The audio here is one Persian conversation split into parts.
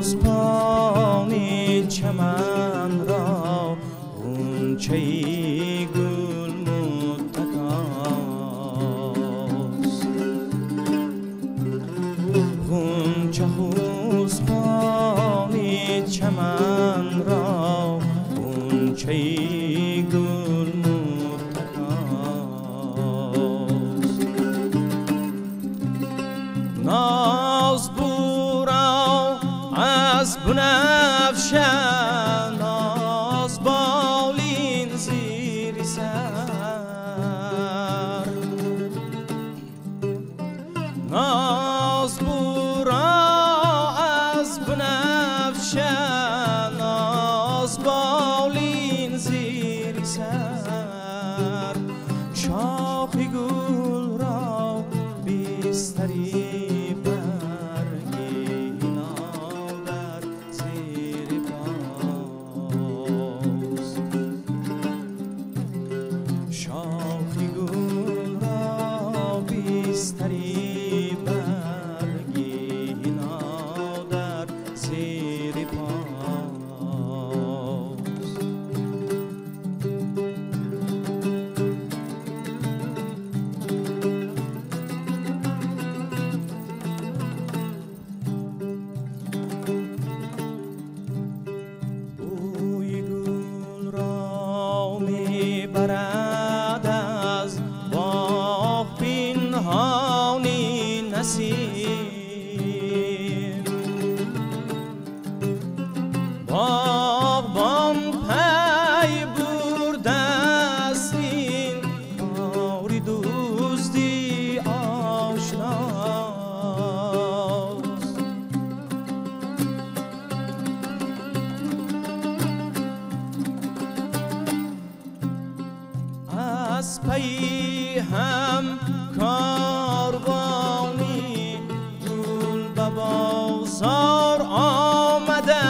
استخوان چمن را غنچه گل متکاست. غنچه استخوان چمن را غنچه گل متکاست. ناز بورا از بنفشه، ناز بالین زیر سر. ناز بورا از بنفشه، ناز بالین زیر سر. شاخ گل را بیستری برد از باغ پنهانی نسیم. باغبان پی برده است این کار دزدی آشناست. از پی هم کاروانی گل به بازار آمده.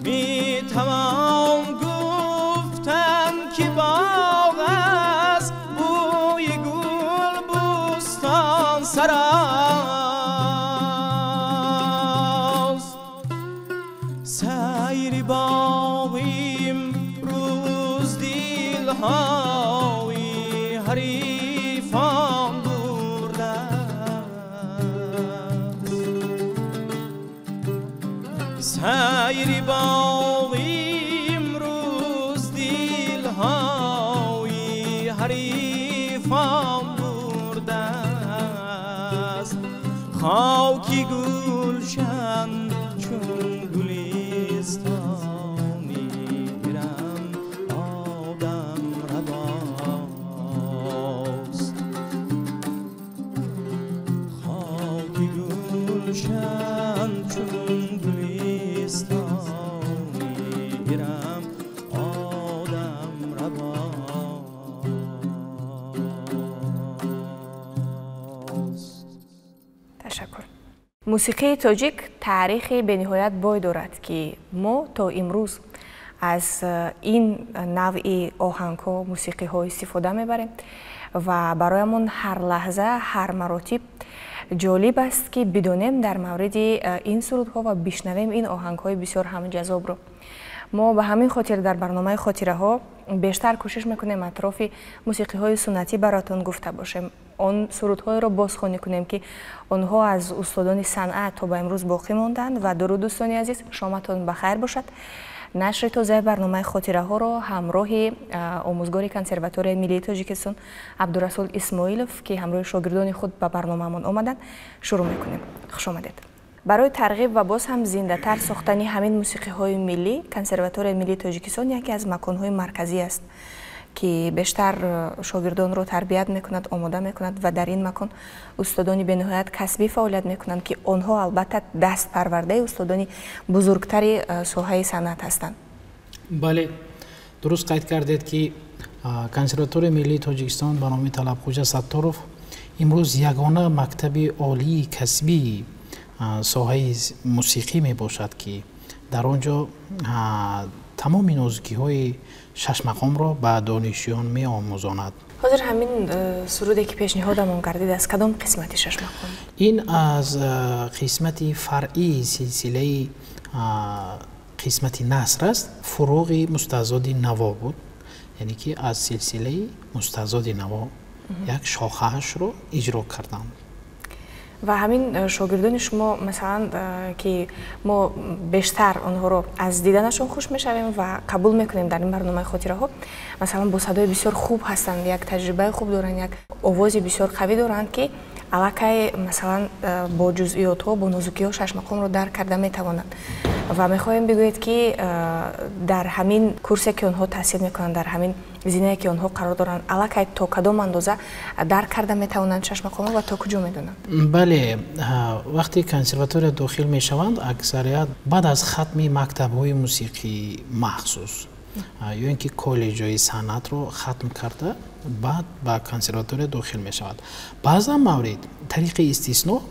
می توان گفتن که باغ است بوی گل بستان سراست. سیر باغیم روز دلهای حریفان برده است. سیر باغیم روز دلهای حریفان برده است. خاکی گلشن چون گلستانی گرم آدم رواست. خاکی گلشن چون گلستانی گرم آدم رواست. تشکر. موسیقی تاجیک تاریخی بینهایت بای دارد که ما تا امروز از این نوع آهنگ ها موسیقی ها استفاده میبریم و برایمون هر لحظه هر مراتب جالب است که بدونیم در مورد این سرودها و بشنویم این آهنگ های بسیار هم جذاب رو. ما به همین خاطر در برنامه خاطره ها بیشتر کوشش میکنیم اطراف موسیقی های سنتی براتون گفته باشیم. آن سرودهای را بازخوانی کنیم که آنها از استادان صنعت تا به امروز باقی ماندند. و درود دوستان عزیز، شامتون بخیر باشد. نشر تازه برنامه خاطره ها را همراه آموزگار کنسرواتوری ملی تاجیکستان عبدالرسول اسماعیلوف که همراه شاگردان خود به برنامه‌مان آمدند شروع میکنیم. خوش آمدید. برای ترغیب و باز هم زنده تر ساختن همین موسیقی های ملی، کنسرواتوری ملی تاجیکستان یکی از مکان‌های مرکزی است که بیشتر شاگردان رو تربیت میکند، آماده میکند و در این مکان استادانی به نهایت کسبی فعالیت میکنند که آنها البته دست پرورده استادانی بزرگتر ساحه صنعت هستند. بله، درست قید کردید که کنسرواتوری ملی تاجیکستان به نام طلبخوجا ستاروف امروز یگانه مکتب عالی کسبی ساحه موسیقی می باشد که در آنجا تمام نازکی های 6 مقام را به دانشجویان می آموزاند. ҳозир ҳамин суруде ки пешниҳодамон гардид аз кадом қисматишаш мақом? ин аз қисмати фаръии силсилаи қисмати наср аст. фуруғи мустазоди наво буд, яъне ки аз силсилаи мустазоди наво як шохаашро иҷро кардам. ва ҳамин шогирдони шумо масалан ки мо бештар онҳоро аз диданашон хуш мешавем ва қабул мекунем дар ин барномаи хотираҳо, масалан бо садои бисёр хуб ҳастанд, як таҷрибаи хуб доранд, як овози бисёр қавӣ доранд ки аллакай масалан бо ҷузъиётҳо, бо нозукиҳо шашмақомро дарк карда метавонанд. ва мехоҳем бигӯед ки дар ҳамин курсе ки онҳо таҳсил мекунанд, дар ҳамин зинае ки онҳо қарор доранд, аллакай то кадом андоза дарк карда метавонанд шашмақомро ва то куҷо медонанд? Бале, вақте консерватория дохил мешаванд, аксарият баъд аз хатми мактабҳои мусиқии махсус ё ин ки коллеҷҳои санъатро хатм карда баъд ба консерватория дохил мешавад. баъзан маврид тариқи истисно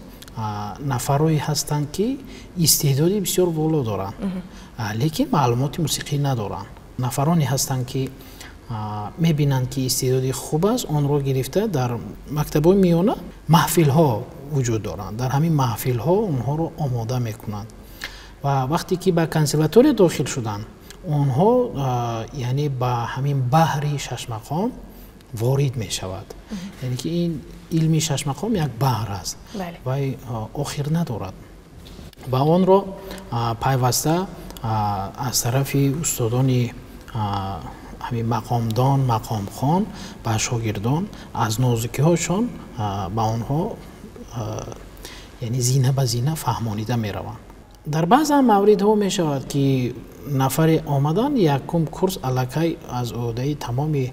нафарое ҳастанд ки истеъдоди бисёр боло доранд, лекин маълумоти мусиқӣ надоранд. нафароне ҳастанд ки мебинанд ки истеъдоди хуб аст, онро гирифта дар мактабҳои миёна маҳфилҳо вуҷуд доранд. дар ҳамин маҳфилҳо онҳоро омода мекунанд ва вақте ки ба консерватория дохил шуданд, онҳо яъне ба ҳамин баҳри шашмақом ворид мешавад. яъне ки ин илми шашмақом як баҳр аст, вай охир надорад ва онро пайваста аз тарафи устодони ҳамин мақомдон, мақомхон ба шогирдон аз нозукиҳошон ба онҳо яъне зина ба зина фаҳмонида мераванд. дар баъзан мавридҳо мешавад ки нафаре омадан якум курс аллакай аз оҳдаи тамоми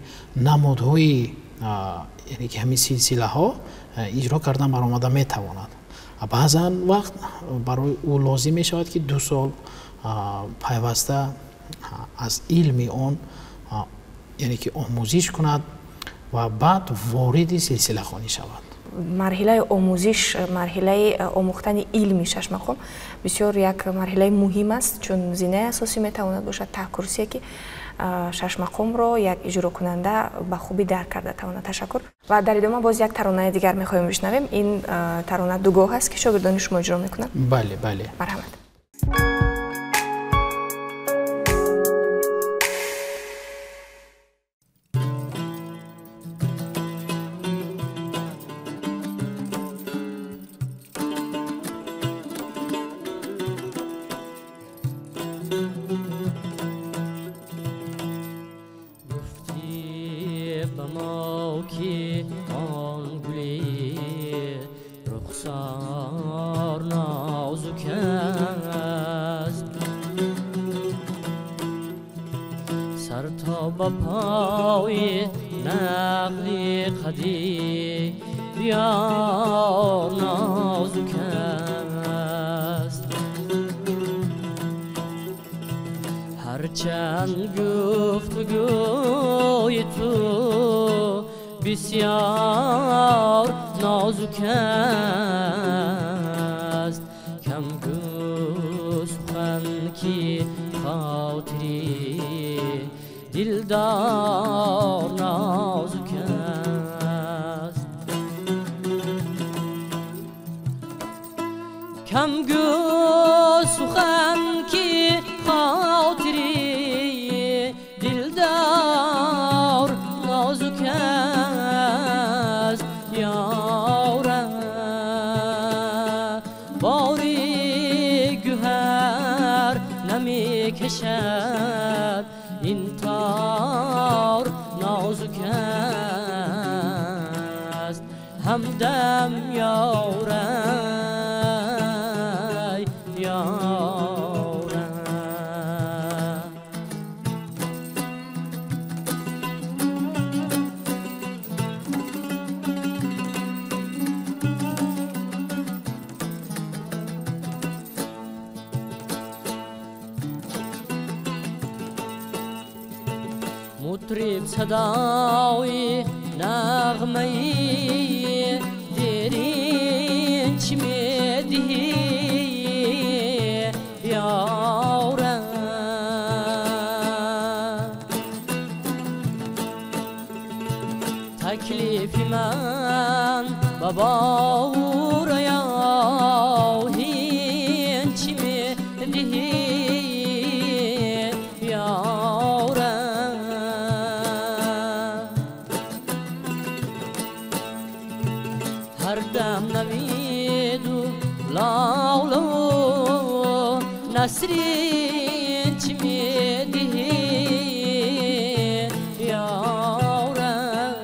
намудҳои яъне ки ҳамин силсилаҳо иҷро кардан баромада метавонад. баъзан вақт барои ӯ лозим мешавад ки 2 сол пайваста аз илми он яъне ки омӯзиш кунад ва баъд вориди силсилахонӣ шавад. марҳилаи омӯзиш, марҳилаи омӯхтани илми шашмақом бисёр як марҳилаи муҳим аст, чун зинаи асосӣ метавонад бошад таҳкурсие ки шашмақомро як иҷрокунанда ба хубӣ дарк карда тавонад. ташаккур. ва дар идома боз як таронаи дигар мехоҳем бишнавем. ин тарона дугоҳ аст ки шогирдони шумо иҷро мекунанд. бале бале. марҳамат. با پای نقلی قدی بیار نازک است هرچند گفتگوی تو بسیار نازک است کم گو سخن کی خاطری دلدار نازک است کم گو سخن کی خاطری دلدار نازک است یارم باری گوهر نمی کشد این تار نازک است همدم یارم یارم مطرب صدای نغمه‌ای دیرین چی میدهی یارم بابور یا هیچ می دیه یارم هر دم نمیدو لاولو نسرین چی می دیه یارم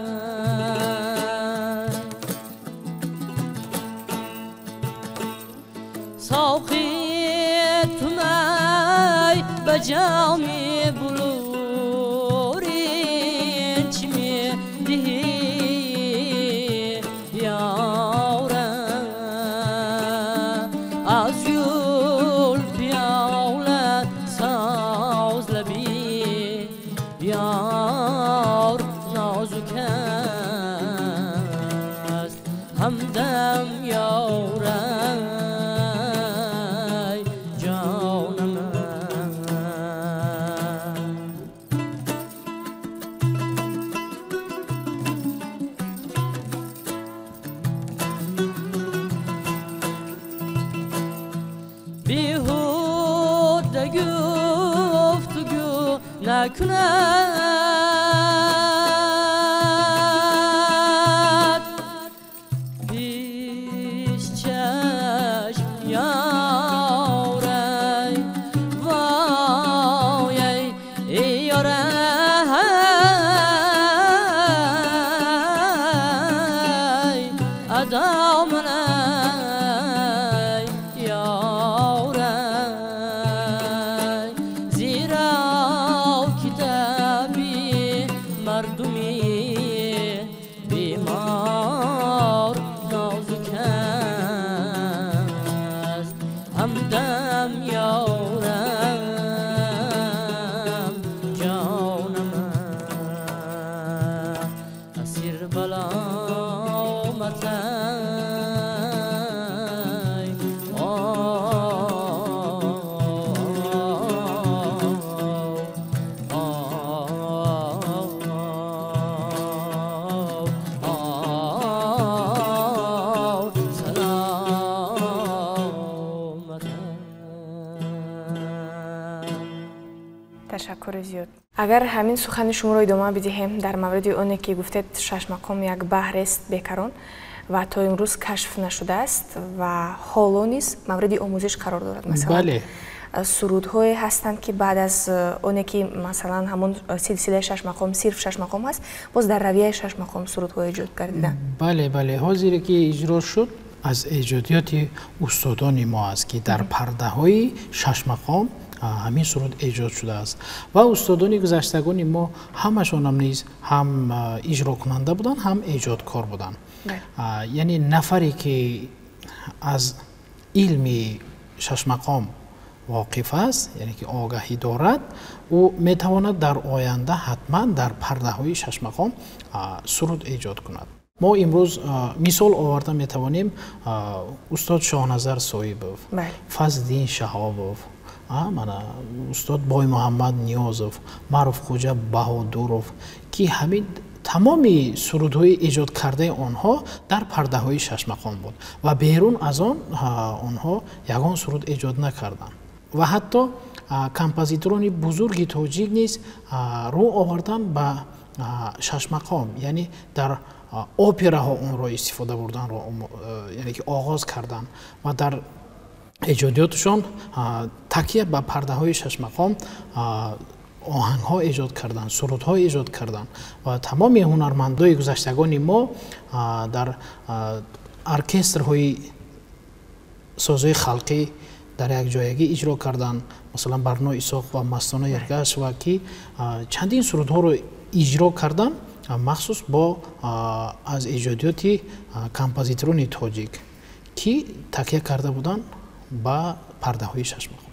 ساقی تو می بجامی بلورین چی می دیه یارم از یول پیاله ساز لبی یار نازک است همدم یارم جانم بیهوده گفتگو نکند پیش چشم یارای وای ای یارای ادامنای یارای زیرا کتابی مردمی بیمار نازک است همدم یارم جانم اسیر بلامتای تشکر زیاد. اگر همین سخن شما را ادامه بدهیم در مورد اونه که گفتید شش مقام یک بحر است بیکران و تا امروز کشف نشده است و حالا نیز مورد آموزش قرار دارد. مثلا بله سرودهای هستند که بعد از اونه که مثلا همون سلسله شش مقام صرف شش مقام هست باز در رویه شش مقام سرودهای ایجاد گردیدن. بله بله حاضری که اجرا شد از ایجادیات استادان ما است که در پرده های شش مقام همین سرود ایجاد شده است و استادان گذشتگان ما همشان هم نیز هم اجرا کننده بودند هم ایجادکار بودند. یعنی نفری که از علم شش مقام واقف است یعنی که آگاهی دارد او میتواند در آینده حتما در پرده های شش مقام سرود ایجاد کند. ما امروز مثال آورده میتوانیم استاد شاهنظر صایبов، فضلدین شهابов، استاد بای محمد نیازов، معروف خوجا بهادورов که همین تمامی سرودهای ایجاد کرده آنها در پرده های شش مقام بود و بیرون از آن آنها یگان سرود ایجاد نکردند و حتی کمپوزیتوران بزرگ تاجیک نیز رو آوردن به شش مقام یعنی در اپراها اون را استفاده بردن رو یعنی که آغاز کردن و در ایجادیاتشان تکیه به پرده های شش مقام آهنگ ها ایجاد کردن، سرود ها ایجاد کردن و تمامی هنرمندای گذشتگان ما در ارکستر های سازهای خلقی در یک جایگی اجرا کردن. مثلا برنا اسحاق و مستانه یرگش و که چندین سرود ها رو اجرا کردن مخصوص با از ایجادیات کمپوزیتوران تاجیک که تکیه کرده بودن با پرده های شش مقام.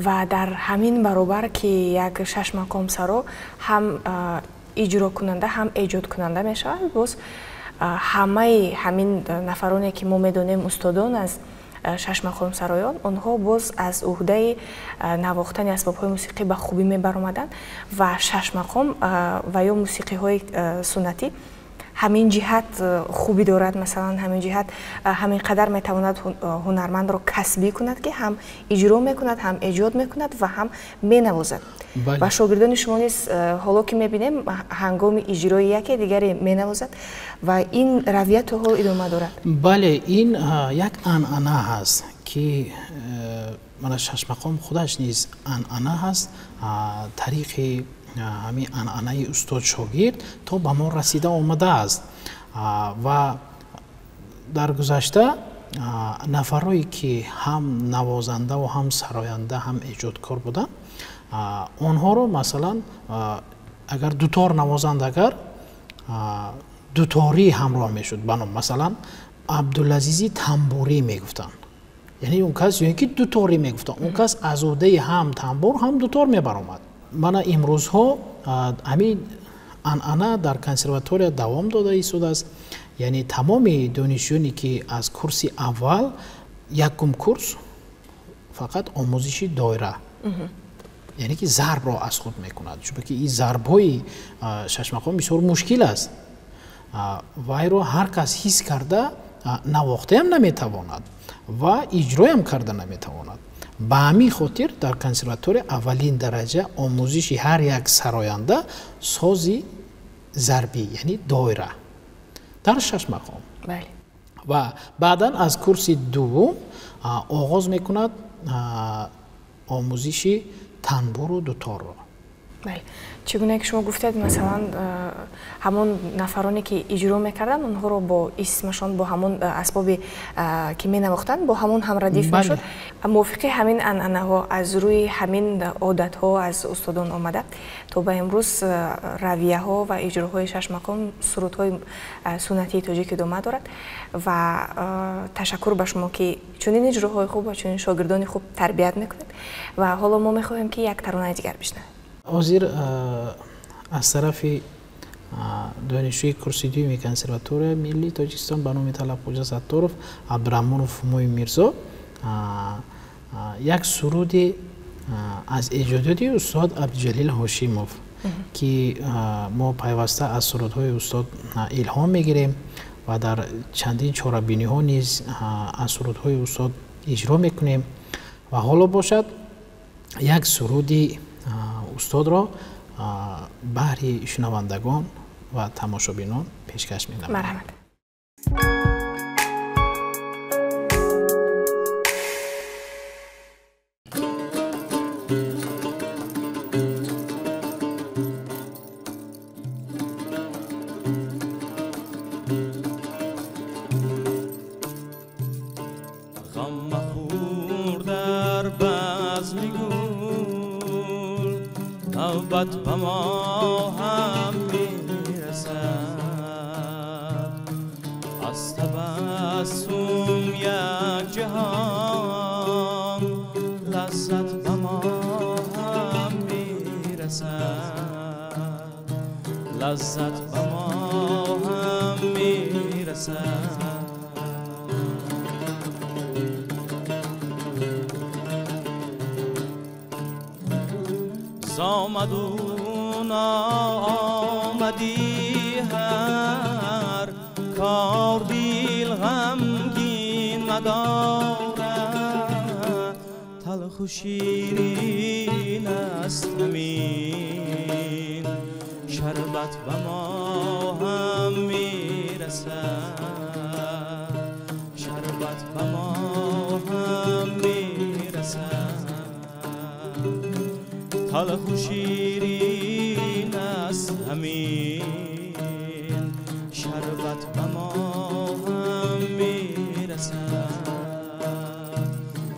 و در همین برابر که یک شش مقام سرا هم اجرا کننده هم ایجاد کننده می شود، باز همه همین نفرانی که ما میدونیم استادان از شش مقام سرایان آنها باز از عهده نواختن اسباب‌های موسیقی به خوبی می برآمدند و شش مقام و یا موسیقی های سنتی همین جهت خوبی دارد، مثلا همین جهت همین قدر میتواند هنرمند را کسبی کند که هم اجرا میکند، هم ایجاد میکند و هم مینوازد. و شاگردان شما نیز حالا که میبینیم هنگام اجرای یکی دیگری مینوازد و این رویه تا حال ادامه دارد. بله، این یک عنعنه هست که من شش مقام خودش نیز عنعنه هست، طریق همین عنعنه استاد شاگرد تا به ما رسیده آمده است و در گذشته نفرایی که هم نوازنده و هم سراینده هم ایجادکار بودند، آنها رو مثلا اگر دوتار نوازند، اگر دوتاری همراه میشد، مثلا عبدالعزیزی تنبوری میگفتند، یعنی اون کس یکی دوتاری میگفتند، اون کس از عهده هم تنبور هم دوتار میبرآمد. من امروزها همین عنعنه در کنسرواتوری دوام داده ایستاده است، یعنی تمام دانشجویانی که از کورس اول یکم کورس فقط آموزش دایره، یعنی که ضرب را از خود میکند، چون که این ضرب های شش مقام بسیار مشکل است، وای را هر کس حس کرده نواخته هم نمیتواند و اجرا هم کرده نمیتواند. به همین خاطر در کنسرواتوری اولین درجه آموزش هر یک سراینده سازی ضربی، یعنی دایره در شش مقام. بله. و بعدا از کورس دوم آغاز میکند آموزش تنبور و دوتار را. بله. چگونه که شما گفتید مثلا همون نفرانی که اجرا میکردن اونها رو با اسمشان، با همون اسبابی که می نواختن با همون هم ردیف میشد. موافقه همین عنعنه ها از روی همین عادت ها از استادان آمده تا به امروز رویه ها و اجراهای شش مقام سرودهای سنتی تاجیک ادامه دارد و تشکر به شما که چنین اجراهای خوب و چنین شاگردان خوب تربیت میکنید و حالا ما میخواهیم که یک ترانه دیگر بشنویم. حاضر از طرف دانشجوی کورس دوم کنسرواتوری ملی تاجیکستان به نام طلبخوجا ستارов عبدالرحمانов موی میرزا یک سرود از ایجادات استاد عبدالجلیل هاشموف که ما پیوسته از سرودهای استاد الهام میگیریم و در چندین چاره‌بینی ها نیز از سرودهای استاد اجرا میکنیم و حالا باشد یک سرودی استاد را بهر شنوندگان و تماشابینان پیشکش می‌نمایم. مرحبا. نوبت به ما هم میرسد، از تبسم یک جهان لذت به ما هم میرسد، لذت به ما هم میرسد. آمد و نامدی هر کار دیل غمگین ندارد، تلخ و شیرین است همین شربت به ما هم میرسد، شربت به ما هم میرسد، تلخ و شیرین است همین شربت به ما هم میرسد،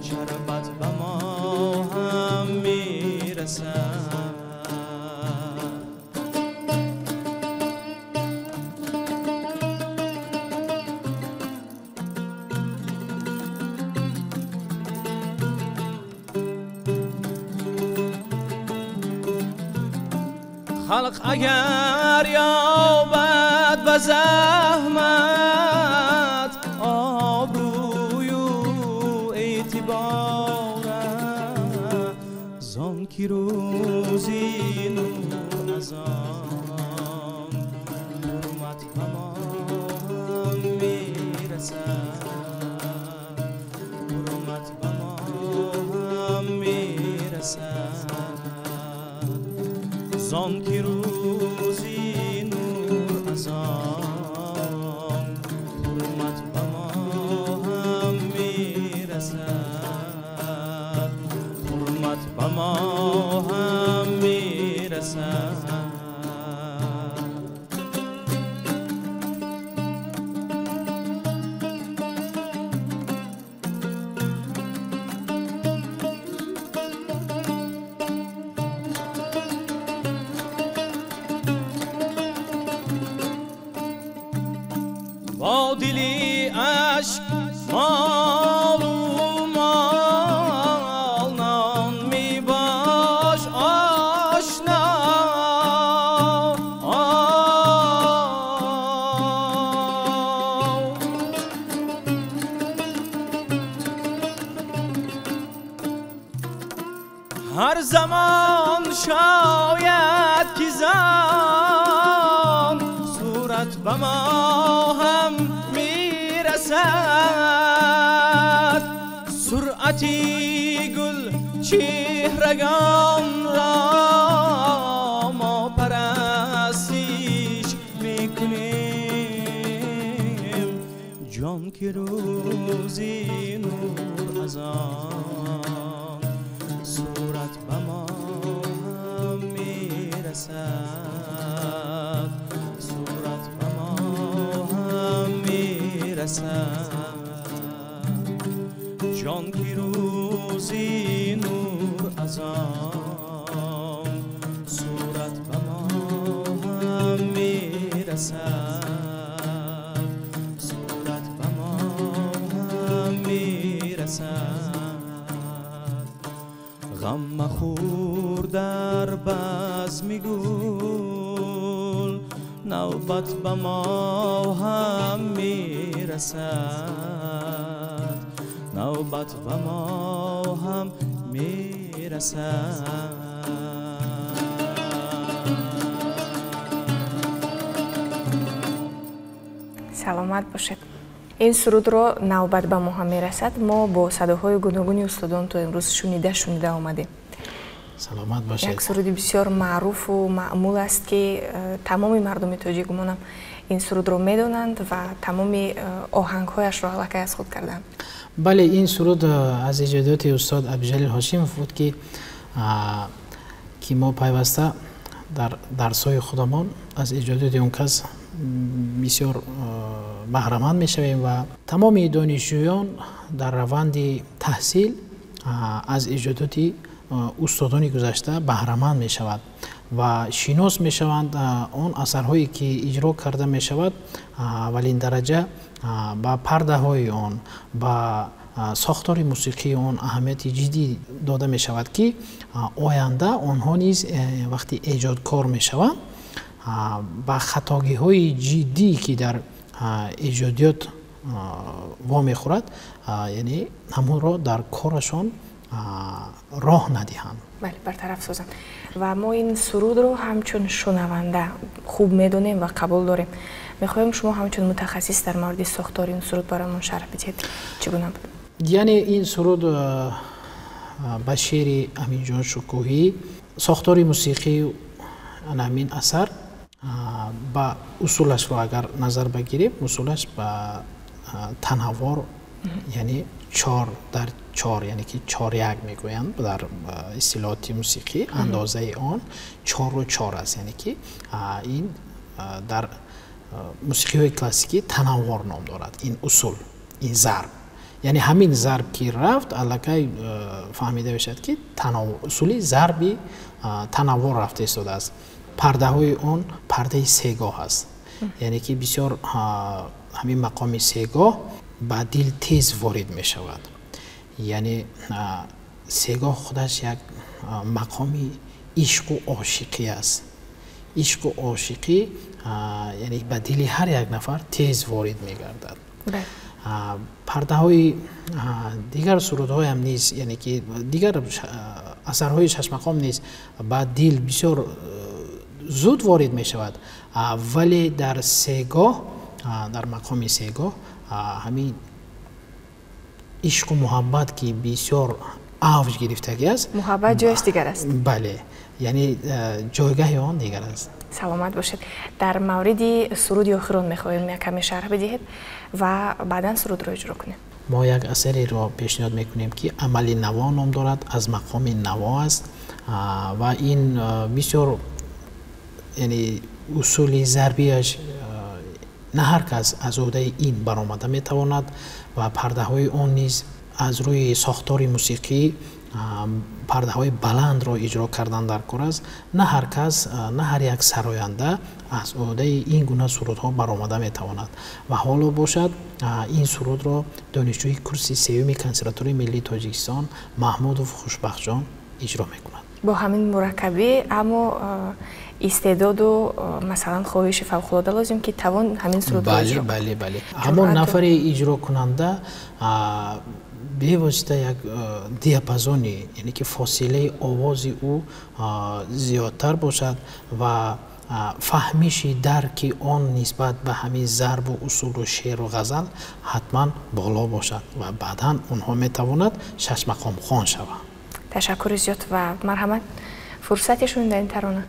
شربت به ما هم میرسد. خلق اگر یابد به زحمت آبروی و اعتبارت، زان که روزی نور از آن حرمت به ما زان که روزی نور از آن حرمت به ما هم میرسد، حرمت به ما هم میرسد. با دلی عشق مال و مالان می باش آشنا، هر زمان شاید که زن صورت به ما هم میرسد، سرعتی گل چهرگان را ما پرستش میکنیم، جان که روزی نور از آن صورت به ما هم میرسد، صورت به ما هم میرسد، جان که روزی نور از آن صورت به ما هم میرسد، صورت به ما هم میرسد. غم مخور در بزم گل نوبت به ما هم میرسد، نوبت به ما هم میرسد. سلامت باشید. این سرود رو نوبت به ما هم میرسد ما با صداهای گوناگونی استادان تو امروز شنیده آمدیم. سلامت باشید. یک سرودی بسیار معروف و معمول است که تمامی مردم تاجیک گمانم این سرود رو میدونند و تمامی آهنگهایش رو علاقه از خود کردند. بله، این سرود از ایجادات استاد عبدالجلیل هاشمی بود که ما پیوسته در درس‌های خودمان از ایجادات اون کس بسیار بهره‌مند میشویم و تمام دانشجویان در روند تحصیل از ایجادات استادان گذشته بهره‌مند میشوند و شناس میشوند آن اثرهایی که اجرا کرده میشود. اولین درجه با پرده های آن، با ساختار موسیقی آن اهمیت جدی داده میشود که آینده آنها نیز وقتی ایجادکار میشوند با خطاگی های جدی که در ایجادیات وامی خورد، یعنی همون را در کارشان راه ندهند. بله، برطرف سازند. و ما این سرود رو همچون شنونده خوب میدونیم و قبول داریم. میخوایم شما همچون متخصص در مورد ساختار این سرود برامون شرح بدید. چگونه بود؟ یعنی این سرود به شعر امین جان شکوهی، ساختار موسیقی همین اثر با اصولش رو اگر نظر بگیریم، اصولش با تنوع، یعنی 4 در 4، یعنی که 4-1 میگویند در اصطلاحات موسیقی، اندازه آن 4-4 است، یعنی که این در موسیقی های کلاسیکی تنوع نام دارد. این اصول، این ضرب، یعنی همین ضرب که رفت علاقه فهمیده بشد که اصولی ضربی تنوع رفته ایستاده است. پرده های اون پرده سه‌گاه است، یعنی که بسیار همین مقام سه‌گاه با دل تیز وارد می شود. یعنی سه‌گاه خودش یک مقامی عشق و عاشقی است. عشق و عاشقی یعنی به دل هر یک نفر تیز وارد می گردد. پرده های دیگر سرودهای هم نیست، یعنی که دیگر اثرهای 6 مقام نیست، با دل بسیار زود وارد می شود، ولی در سه‌گاه، در مقام سه‌گاه همین عشق و محبت که بسیار اوج گرفتگی است. محبت جایش دیگر است. بله، یعنی جایگاه آن دیگر است. سلامت باشید. در مورد سرود آخرون میخواهیم یک کمی شرح بدهید و بعدا سرود را اجرا کنیم. ما یک اثری را پیشنهاد میکنیم که عمل نوا نام دارد، از مقام نوا است و این بسیار یعنی اصول ضربیش نه هر کس از عهده این برآمده میتواند و پرده های آن نیز از روی ساختار موسیقی پرده های بلند را اجرا کردن در کار است. نه هر کس، نه هر یک سراینده از عهده این گونه سرودها برآمده میتواند و حالا باشد این سرود را دانشجوی کورس سوم کنسرواتوری ملی تاجیکستان محمودوف خوشبخت جان اجرا میکند. با همین مرکبی اما استعداد و مثلا خواهش فوق العاده لازم که توان همین سرود را اجرا. بله. همون نفر اجرا کننده به واسطه یک دیاپازونی، یعنی که فاصله آواز او زیادتر باشد و فهمیشی درک آن نسبت به همین ضرب و اصول و شعر و غزل حتما بالا باشد و بعدا اونها میتواند شش مقام خوان شود. تشکر زیاد و مرحمت. فرصتشون در این ترانه.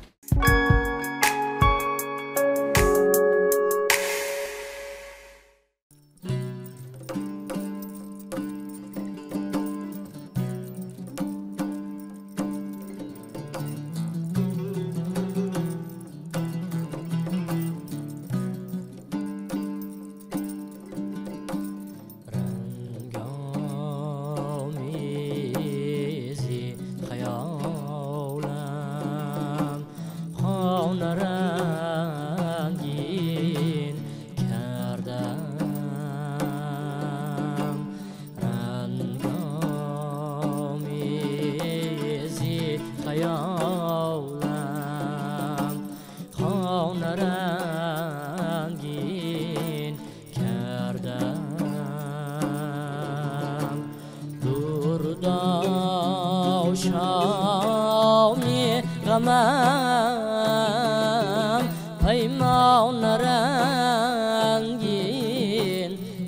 پیمان رنگین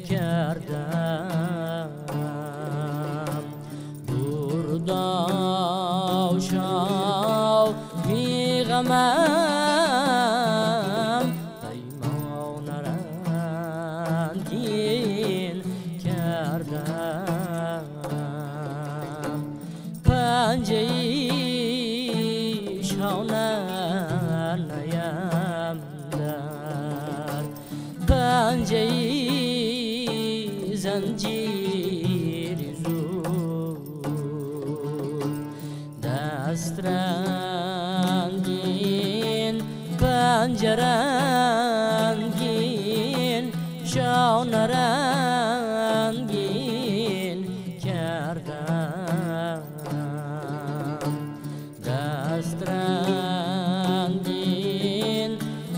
کردم دردا شو می غمم پیمان رنگین کردم پنجه پنجه‌ای زنجیر زود دست رنگین پنجه رنگین شان رنگین کردم دست رنگین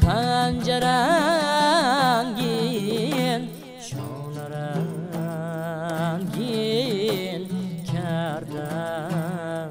پنجه رنگین شان رنگین کردم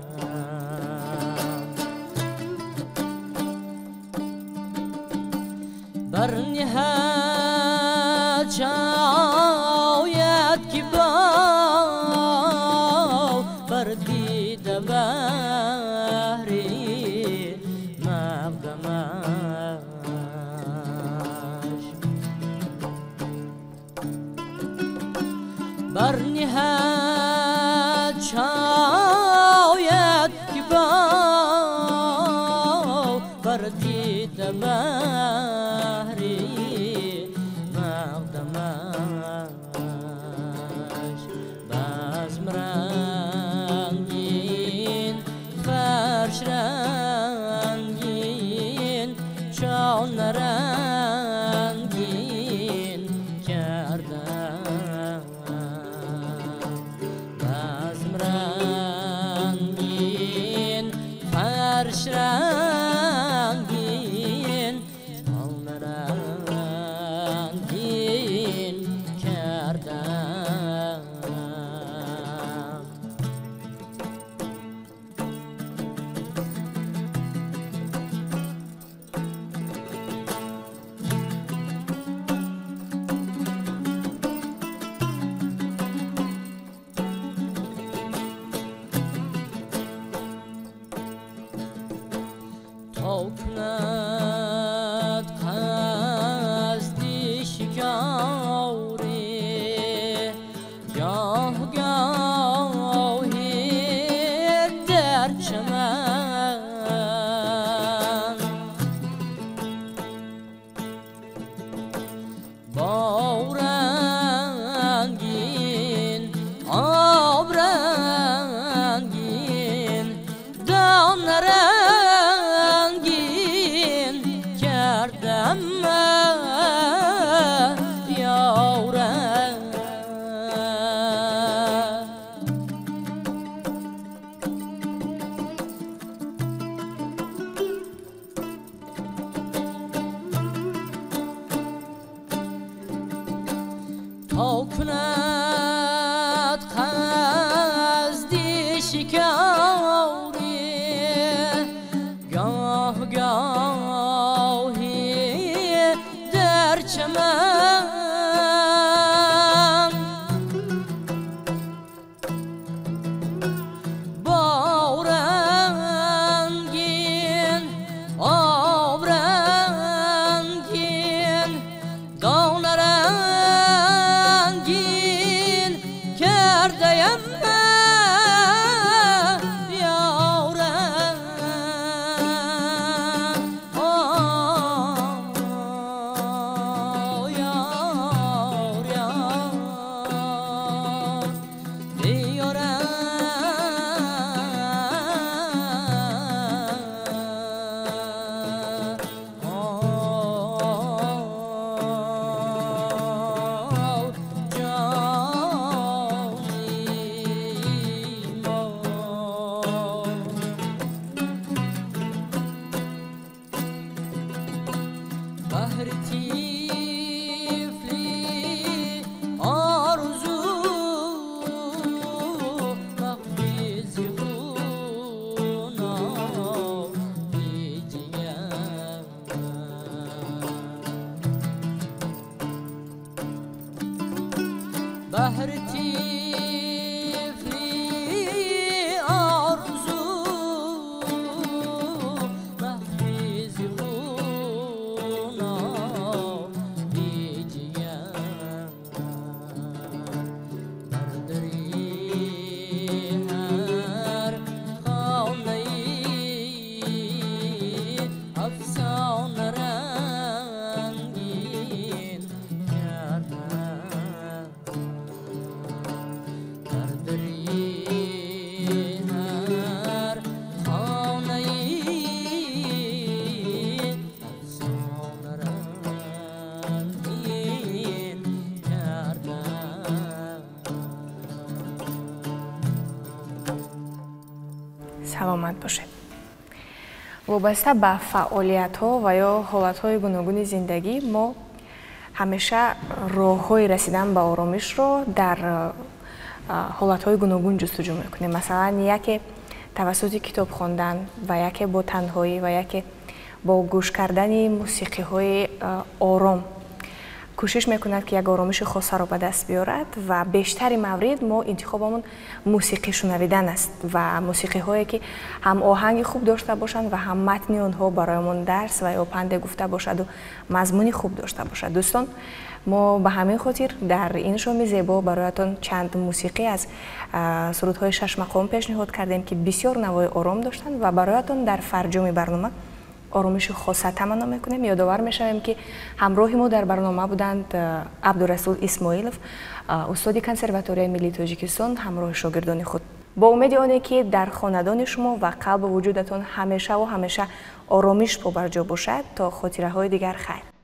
در چمن با رنگین آب رنگین دانه رنگین کردم یارم تا کند قصدی شکاری گاه گاهی در چمن با رنگین آب رنگین دانه رنگین کردیم بهر طفلی آرزو مخفیز خونا بیجیم بهر طفلی آرزو مخفیز سلامت باشید. وابسته به فعالیت‌ها و یا حالت‌های گوناگون زندگی ما همیشه راه‌های رسیدن به آرامش رو در حالت‌های گوناگون جستجو می‌کنیم. مثلا یکی توسط کتاب خواندن و یکی با تنهایی و یکی با گوش کردن موسیقی‌های آرام کوشش میکند که یک آرامش خاصه را به دست بیارد و بیشتر موارد ما انتخابمون موسیقی شنویدن است و موسیقی هایی که هم آهنگ خوب داشته باشند و هم متن آنها برایمون درس و یا پند گفته باشد و مضمون خوب داشته باشد. دوستان، ما به همین خاطر در این شام زیبا برایتان چند موسیقی از سرودهای 6 مقام پیشنهاد کردیم که بسیار نوای آرام داشتند و برایتان در فرجام برنامه آرامش خاصه تمنا میکنیم. یادآور میشویم که همراه ما در برنامه بودند عبدالرسول اسماعیلوف، استاد کنسرواتوری ملی تاجیکستان، همراه شاگردان خود. با امید آنه که در خاندان شما و قلب وجودتان همیشه و همیشه آرامش پابرجا باشد. تا خاطره های دیگر خیر.